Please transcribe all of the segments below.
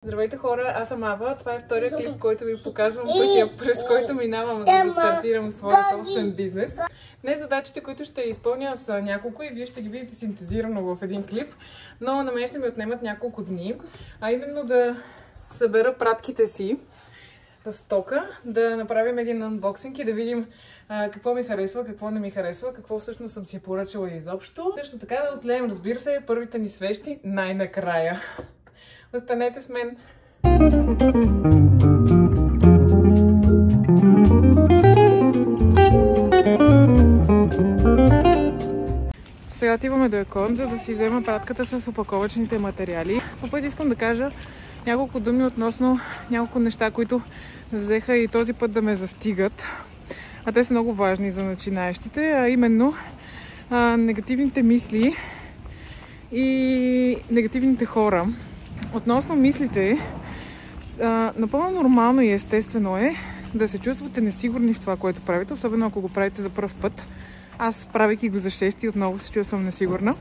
Здравейте хора, аз съм Ава. Това е втория клип, който ви показвам пътя, през който минавам, за да стартирам своя собствен бизнес. Днес задачите, които ще изпълня, са няколко и вие ще ги видите синтезирано в един клип, но на мен ще ми отнемат няколко дни, а именно да събера пратките си с тока, да направим един анбоксинг и да видим какво ми харесва, какво не ми харесва, какво всъщност съм си поръчала изобщо. Също така да отлеем, разбира се, първите ни свещи най-накрая. Останете с мен! Сега отиваме до Екон, за да си взема пратката с опаковъчните материали. По път искам да кажа няколко думи относно няколко неща, които взеха и този път да ме застигат. А те са много важни за начинаещите, а именно негативните мисли и негативните хора. Относно мислите, напълно нормално и естествено е да се чувствате несигурни в това, което правите, особено ако го правите за пръв път. Аз, правейки го за шести, отново се чувствам несигурна.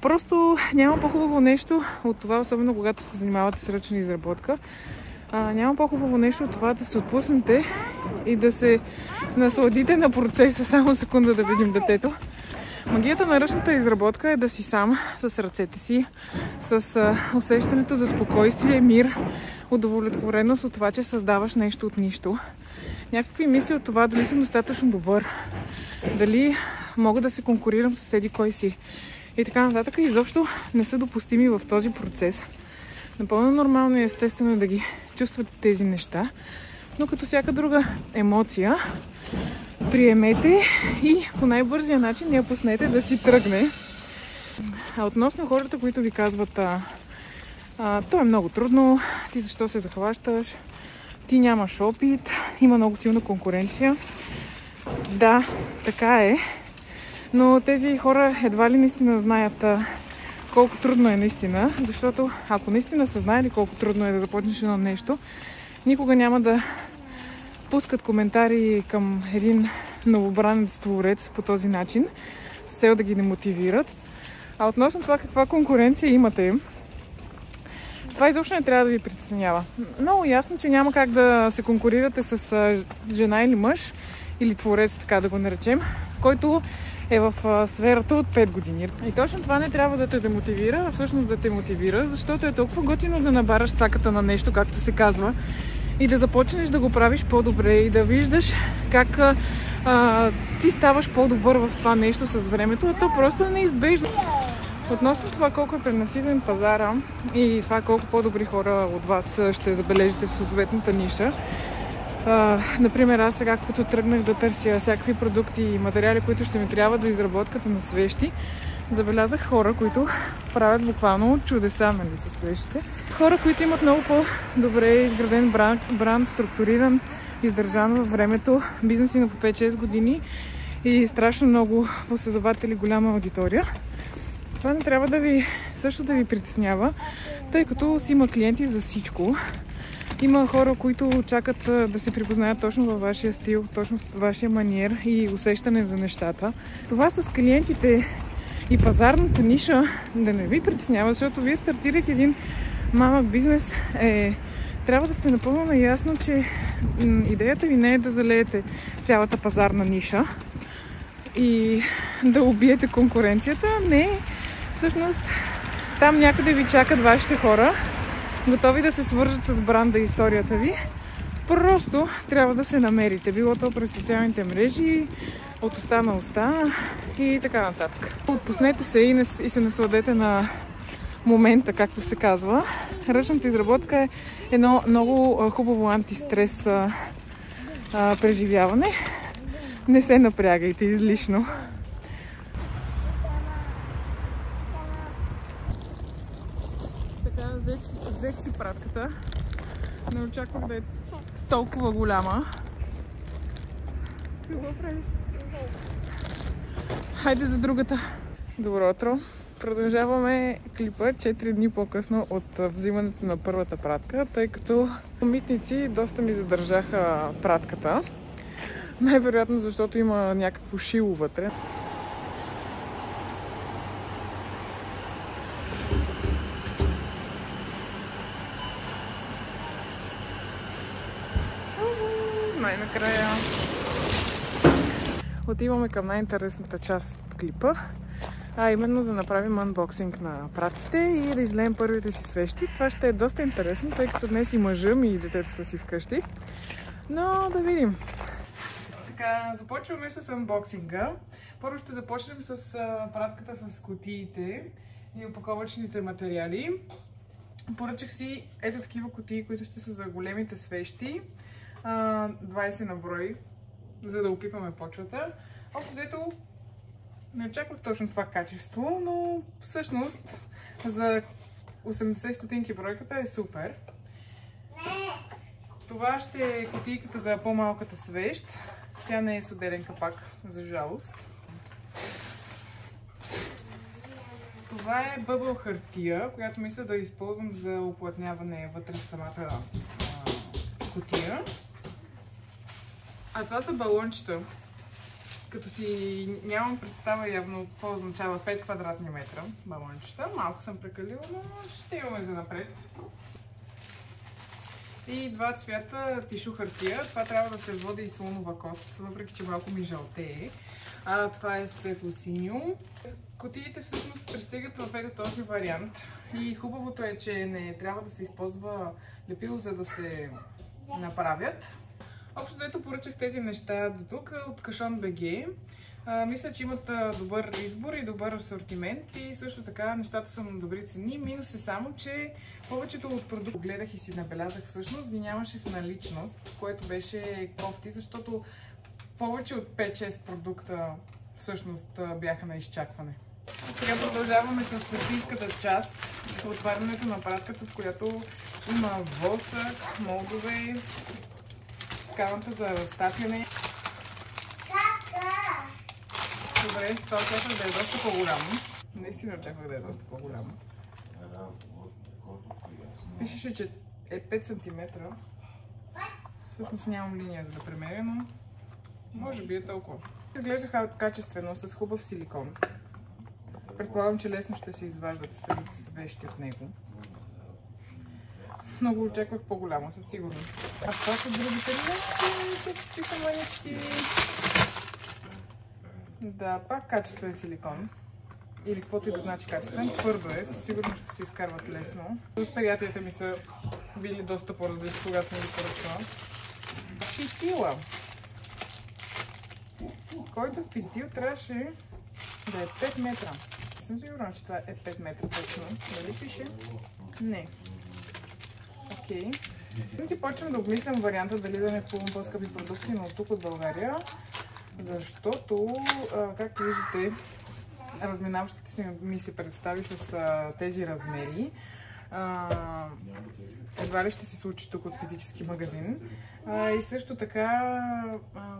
Просто няма по-хубаво нещо от това, особено когато се занимавате с ръчна изработка. Няма по-хубаво нещо от това да се отпуснете и да се насладите на процеса. Само секунда да видим детето. Магията на ръчната изработка е да си сам с ръцете си, с усещането за спокойствие, мир, удовлетвореност от това, че създаваш нещо от нищо. Някакви мисли от това дали съм достатъчно добър, дали мога да се конкурирам с еди кой си и така нататък, изобщо не са допустими в този процес. Напълно нормално и естествено е да ги чувствате тези неща, но като всяка друга емоция, приемете и по най-бързия начин я пуснете да си тръгне. А относно хората, които ви казват то е много трудно, ти защо се захващаш, ти нямаш опит, има много силна конкуренция. Да, така е, но тези хора едва ли наистина знаят колко трудно е наистина, защото ако наистина са знаели колко трудно е да започнеш едно нещо, никога няма да пускат коментари към един новобранец творец по този начин, с цел да ги демотивират. А относно това каква конкуренция имате, това изобщо не трябва да ви притеснява. Много ясно, че няма как да се конкурирате с жена или мъж, или творец, така да го наречем, който е в сферата от 5 години. И точно това не трябва да те демотивира, а всъщност да те мотивира, защото е толкова готино да набараш цаката на нещо, както се казва, и да започнеш да го правиш по-добре и да виждаш как ти ставаш по-добър в това нещо с времето, а то просто е неизбежно. Относно това колко е пренаситен пазара и това колко по-добри хора от вас ще забележите в съответната ниша. Например, аз сега, като тръгнах да търся всякакви продукти и материали, които ще ми трябват за изработката на свещи, забелязах хора, които правят буквално чудеса, нали, със свещите. Хора, които имат много по-добре изграден бранд, структуриран, издържан във времето, бизнеси на по 5-6 години и страшно много последователи, голяма аудитория. Това не трябва също да ви притеснява, тъй като си има клиенти за всичко. Има хора, които чакат да се припознаят точно във вашия стил, точно в вашия маниер и усещане за нещата. Това с клиентите и пазарната ниша да не ви притеснява, защото вие, стартирайки един малък бизнес, трябва да сте напълно наясно, че идеята ви не е да залеете цялата пазарна ниша и да убиете конкуренцията. Не, всъщност там някъде ви чакат вашите хора, готови да се свържат с бранда и историята ви. Просто трябва да се намерите. Било то през социалните мрежи, от уста на уста и така нататък. Отпуснете се и се насладете на момента, както се казва. Ръчната изработка е едно много хубаво антистрес преживяване. Не се напрягайте излишно. Така, взех си пратката. Не очаквах да е толкова голяма. Какво правиш? Хайде за другата. Добро утро. Продължаваме клипа 4 дни по-късно от взимането на първата пратка, тъй като митници доста ми задържаха пратката. Най-вероятно защото има някакво шило вътре. най-накрая отиваме към най-интересната част от клипа, а именно да направим анбоксинг на пратките и да излеем първите си свещи. Това ще е доста интересно, тъй като днес и мъжа ми и детето са си вкъщи. Но да видим. Така, започваме с анбоксинга. Първо ще започнем с пратката с кутиите и опаковъчните материали. Поръчах си ето такива кутии, които ще са за големите свещи. 20 на брой, за да опипаме почвата. Общо взето не очаквах точно това качество, но всъщност за 80 стотинки бройката е супер. Това ще е кутийката за по-малката свещ. Тя не е с отделен капак, за жалост. Това е бъбъл хартия, която мисля да използвам за уплътняване вътре в самата кутия. А това са балончета. Като си нямам представа явно какво означава 5 квадратни метра балончета. Малко съм прекалила, но ще имаме за напред. И два цвята тишу хартия. Това трябва да се води и слонова кост, въпреки че малко ми жълтее. Това е светло-синьо. Кутиите всъщност пристигат в ето този вариант. И хубавото е, че не трябва да се използва лепило, за да се направят. Общо взето поръчах тези неща до тук от Кашон.bg. Мисля, че имат добър избор и добър асортимент и също така нещата са на добри цени. Минус е само, че повечето от продукти гледах и си набелязах всъщност ги нямаше в наличност, което беше кофти, защото повече от 5-6 продукта всъщност бяха на изчакване. Сега продължаваме с софийската част, отварянето на пратката, в която има восък, молдове, камънта за разтапяне. Добре, това очаквах да е доста по-голямо. Наистина очаквах да е доста по-голямо. Пишеше, че е 5 см. Всъщност нямам линия за да премеря, но може би е толкова. Изглеждаха качествено, с хубав силикон. Предполагам, че лесно ще се изваждат самите свещи от него. Много очаквах по-голямо, със сигурност. А това са другите ленти, какви са манички. Да, пак качествен силикон. Или каквото и да значи качествен. Твърдо е, със сигурност ще се изкарват лесно. С приятелите ми са били доста по-различни, когато съм ги поръчала. Фитила. Който фитил трябваше да е 5 метра. Не съм сигурна, че това е 5 метра точно. Дали пише? Не. Окей. Си почвам да обмислям варианта дали да не купувам по-скъпи продукти, но тук от България. Защото, както виждате, разминаващите ми се представи с тези размери. Едва ли ще се случи тук от физически магазин. И също така,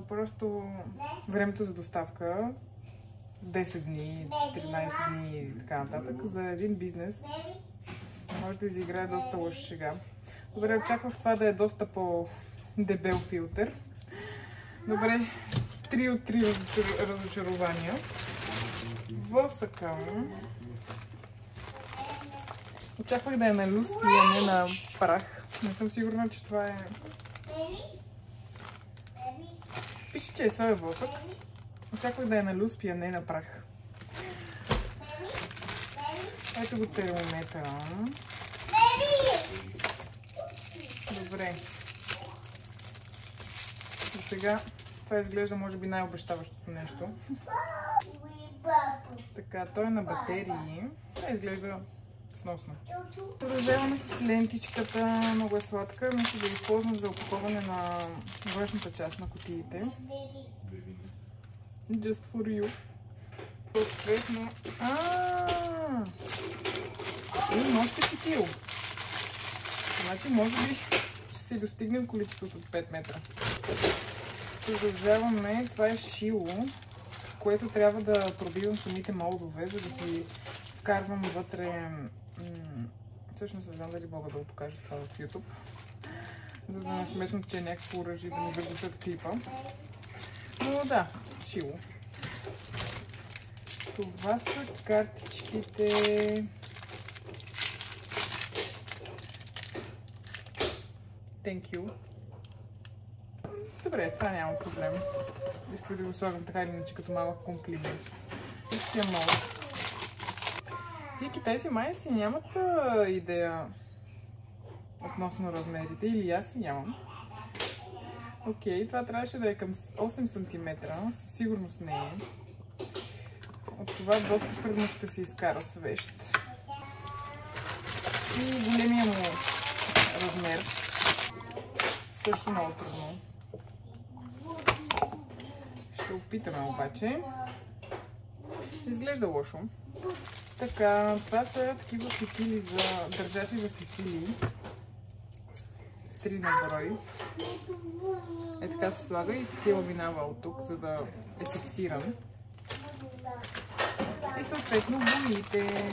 просто времето за доставка 10 дни, 14 дни и така нататък за един бизнес може да изиграе доста лоша шега. Добре, очаквах това да е доста по-дебел филтър. Добре, 3 от 3 разочарования. Восъка. Очаквах да е на люспи, а не на прах. Не съм сигурна, че това е... Пише, че е соев восък. Очаквах да е на люспи, а не на прах. Ето го термометъра. Добре. И сега това изглежда може би най-обещаващото нещо. Така, той е на батерии. Това изглежда сносно. Продължаваме с лентичката. Много е сладка. Мисля да използвам за опаковане на външната част на кутиите. Just for you. Съответно... Може би фитил. Значи може би ще си достигнем количеството от 5 метра. Продължаваме. Това е шило, което трябва да пробивам самите молдове, за да си вкарвам вътре... Всъщност не знам дали мога да го покажа това в YouTube, за да не сметнат, че е някакво оръжие да ми заглушат клипа. Но да, шило. Това са картичките. Thank you. Добре, това няма проблем. Исках да го слагам така или иначе като малък комплимент. Същия мол. Тия китайци май си нямат идея относно размерите, или аз си нямам. Окей, това трябваше да е към 8 см, със сигурност не е. От това доста трудно ще се изкара свещ. И големия му размер също много трудно. Ще опитаме обаче. Изглежда лошо. Така, това са такива фитили за държачи за фитили. 3 на брой. Е така се слага и фитила минава от тук, за да е фиксиран. И съответно боите.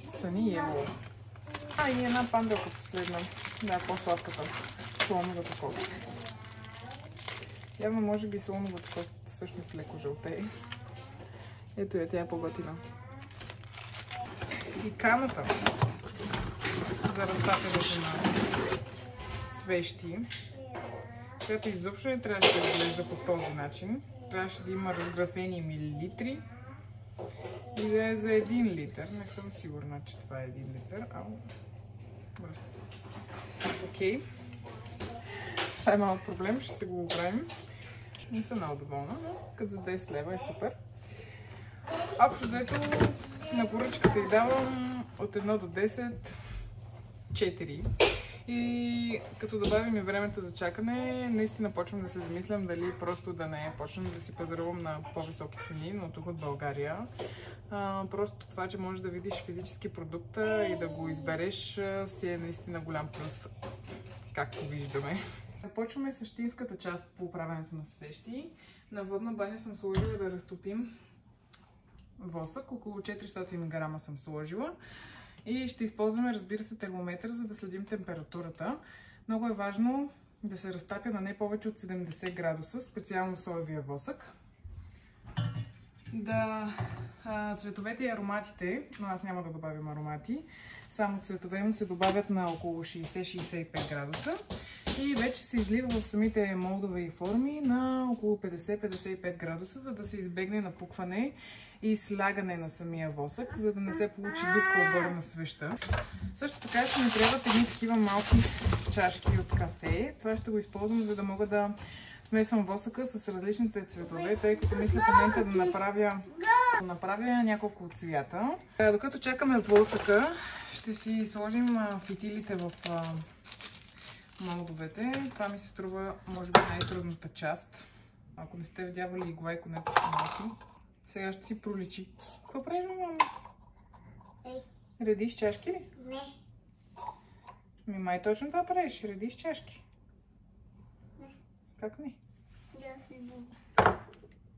Сани Ево. И една панделка последна. Да, по-сладката. Слоновата кост. Явно може би слоновата кост всъщност леко жълтее. Ето я, тя е по-готина. И каната за разтапянето на свещи, която изобщо не трябваше да изглежда по този начин. Трябваше да има разграфени милилитри и да е за 1 литър. Не съм сигурна, че това е 1 литър. Окей. Това е малък проблем, ще се го оправим. Не съм много доволна, но като за 10 лева е супер. Общо взето на поръчката й давам от 1 до 10 4. И като добавим и времето за чакане, наистина почвам да се замислям дали просто да не почвам да си пазарувам на по-високи цени, но тук от България. Просто това, че можеш да видиш физически продукта и да го избереш, си е наистина голям плюс, както виждаме. Започваме същинската част по правенето на свещи. На водна баня съм сложила да разтопим восък, около 400 грама съм сложила. И ще използваме, разбира се, термометър, за да следим температурата. Много е важно да се разтапя на не повече от 70 градуса, специално соевия восък. Цветовете и ароматите, но аз няма да добавям аромати, само цветове му се добавят на около 60-65 градуса. И вече се излива в самите молдове и форми на около 50-55 градуса, за да се избегне напукване и слягане на самия восък, за да не се получи дупка отгоре на свеща. Също така ще ми трябват едни такива малки чашки от кафе. Това ще го използвам, за да мога да смесвам восъка с различните цветове, тъй като мисля в момента да направя няколко цвята. Докато чакаме восъка, ще си сложим фитилите в молдовете. Това ми се струва, може би, най-трудната част. Ако не сте видявали игла и конеците малки. Сега ще си проличи. Какво правиш, мама? Редиш чашки ли? Не. Май точно това правиш. Редиш чашки. Не. Как не?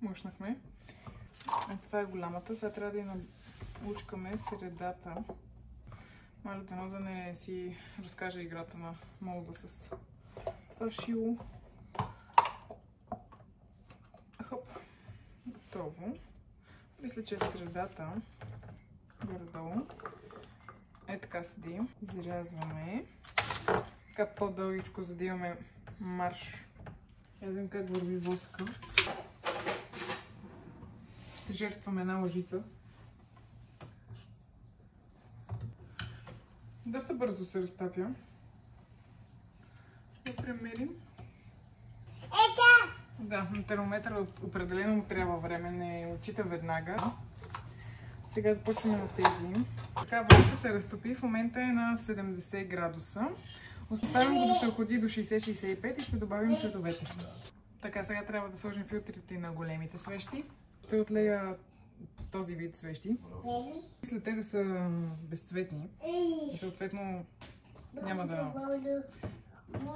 Мъшнахме. Това е голямата. Сега трябва да я научкаме средата. Моля дано да не си разкажа играта на молда с това шило. Хоп. Готово. Мисля, че в средата, горе-долу, е така седи. Изрязваме. Така по-дългичко, за да имаме марш. Я да видим как върви восъка. Ще жертваме една лъжица. Доста бързо се разтапя. Да премерим. Да, на термометъра определено му трябва време, не отчита веднага. Сега започваме на тези. Така, водата се разтопи, в момента е на 70 градуса. Оставям го да се охлади до 60-65 и ще добавим цветовете. Така, сега трябва да сложим филтрите на големите свещи. Ще отлея този вид свещи. След те да са безцветни и съответно няма да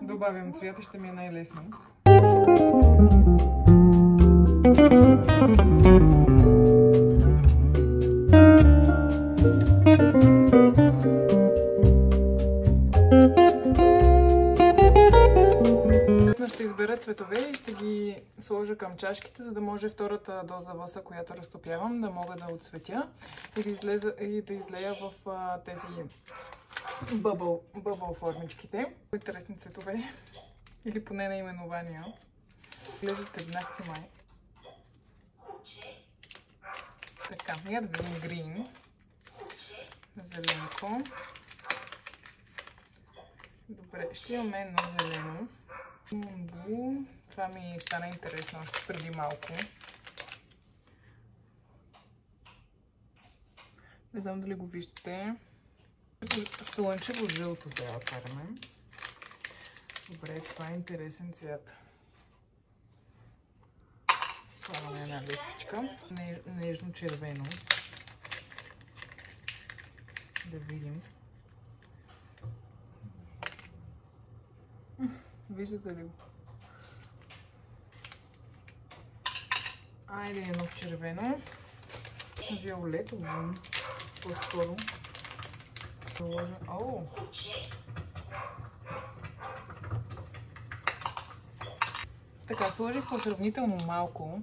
добавям цвят и ще ми е най-лесно. Ще избера цветове и ще ги сложа към чашките, за да може втората доза восък, която разтопявам, да мога да отцветя и да излея в тези бъбъл формичките. Интересни цветове. Или поне наименования. Глеждат еднакви май. Така, я да видим грин. Зеленко. Добре, ще имаме едно зелено. Това ми стана интересно още преди малко. Не знам дали го виждате. Слънчево жълто трябва да караме. Добре, това е интересен цвят. Слагаме една листичка. Нежно червено. Да видим. Виждате ли го? Айде едно в червено. Виолетово. По-скоро. О! Така, сложих по сравнително малко,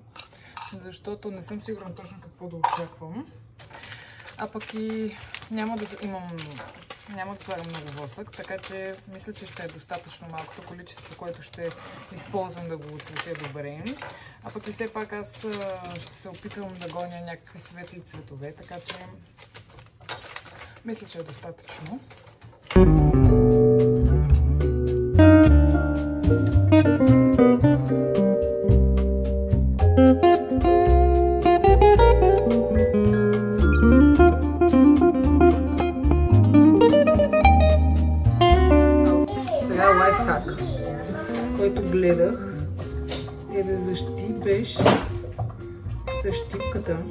защото не съм сигурна точно какво да очаквам. А пък и няма да слагам много восък, така че мисля, че ще е достатъчно малкото количество, което ще използвам да го оцветя добре. А пък и все пак аз ще се опитвам да гоня някакви светли цветове, така че мисля, че е достатъчно. Който гледах е да защипеш с щипката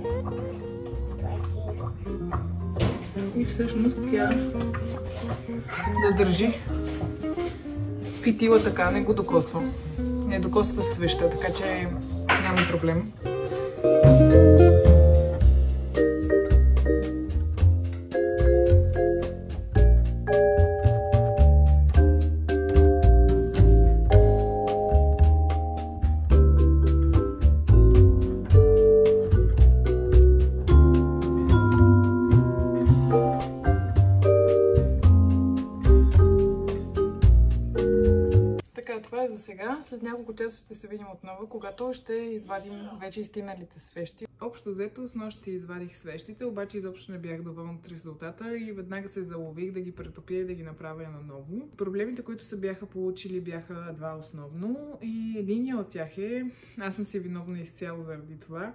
и всъщност тя да държи фитила така, не го докосва. Не докосва свеща, така че няма проблем. Това е за сега. След няколко часа ще се видим отново, когато ще извадим вече изтиналите свещи. Общо взето, снощи извадих свещите, обаче изобщо не бях доволна от резултата и веднага се залових да ги претопя и да ги направя наново. Проблемите, които се бяха получили, бяха два основно и единият от тях е, аз съм си виновна изцяло заради това,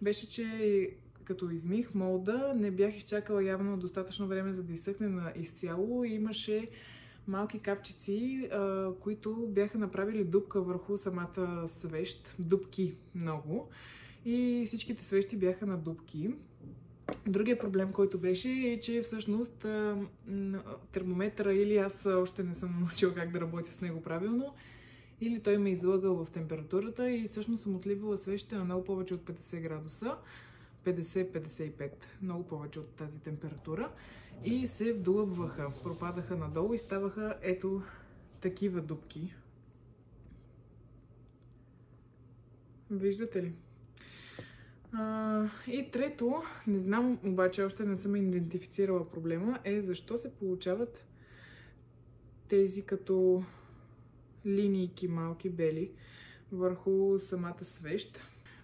беше, че като измих молда, не бях изчакала явно достатъчно време за да изсъхне на изцяло и имаше малки капчици, които бяха направили дупка върху самата свещ. Дупки много. И всичките свещи бяха на дупки. Другия проблем, който беше, е, че всъщност термометъра или аз още не съм научила как да работя с него правилно, или той ме излъгал в температурата и всъщност съм отливала свещите на много повече от 50 градуса. 50-55, много повече от тази температура. И се вдлъбваха, пропадаха надолу и ставаха ето такива дупки. Виждате ли? И трето, не знам, обаче още не съм идентифицирала проблема, е защо се получават тези като линийки малки бели върху самата свещ.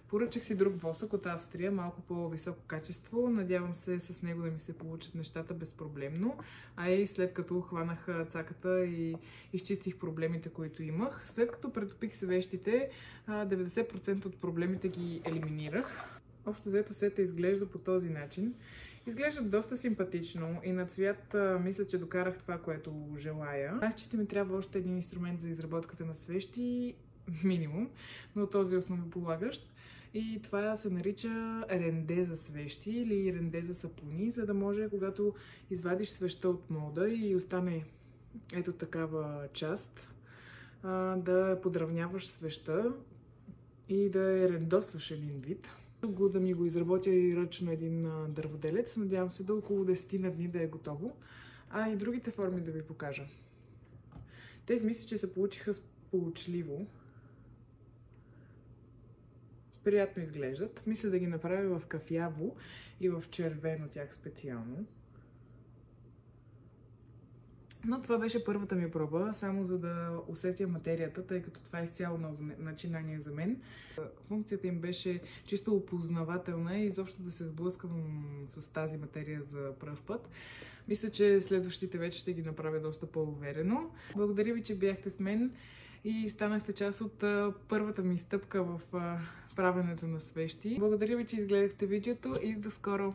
Поръчах си друг восък от Австрия, малко по-високо качество. Надявам се с него да ми се получат нещата безпроблемно. А и след като хванах цаката и изчистих проблемите, които имах. След като претопих свещите, 90% от проблемите ги елиминирах. Общо взето сета изглежда по този начин. Изглеждат доста симпатично и на цвят мисля, че докарах това, което желая. Знаех, че ще ми трябва още един инструмент за изработката на свещи, минимум, но този е основополагащ. И това се нарича ренде за свещи или ренде за сапуни, за да може, когато извадиш свеща от молда и остане ето такава част, да подравняваш свеща и да я рендосваш един вид. Да ми го изработя и ръчно един дърводелец. Надявам се да около 10 на дни да е готово. А и другите форми да ви покажа. Тези мисля, че се получиха сполучливо. Приятно изглеждат. Мисля да ги направя в кафяво и в червено тях специално. Но това беше първата ми проба, само за да усетя материята, тъй като това е изцяло ново начинание за мен. Функцията им беше чисто опознавателна и изобщо да се сблъскам с тази материя за пръв път. Мисля, че следващите вече ще ги направя доста по-уверено. Благодаря ви, че бяхте с мен и станахте част от първата ми стъпка в правенето на свещи. Благодаря ви, че изгледахте видеото и до скоро!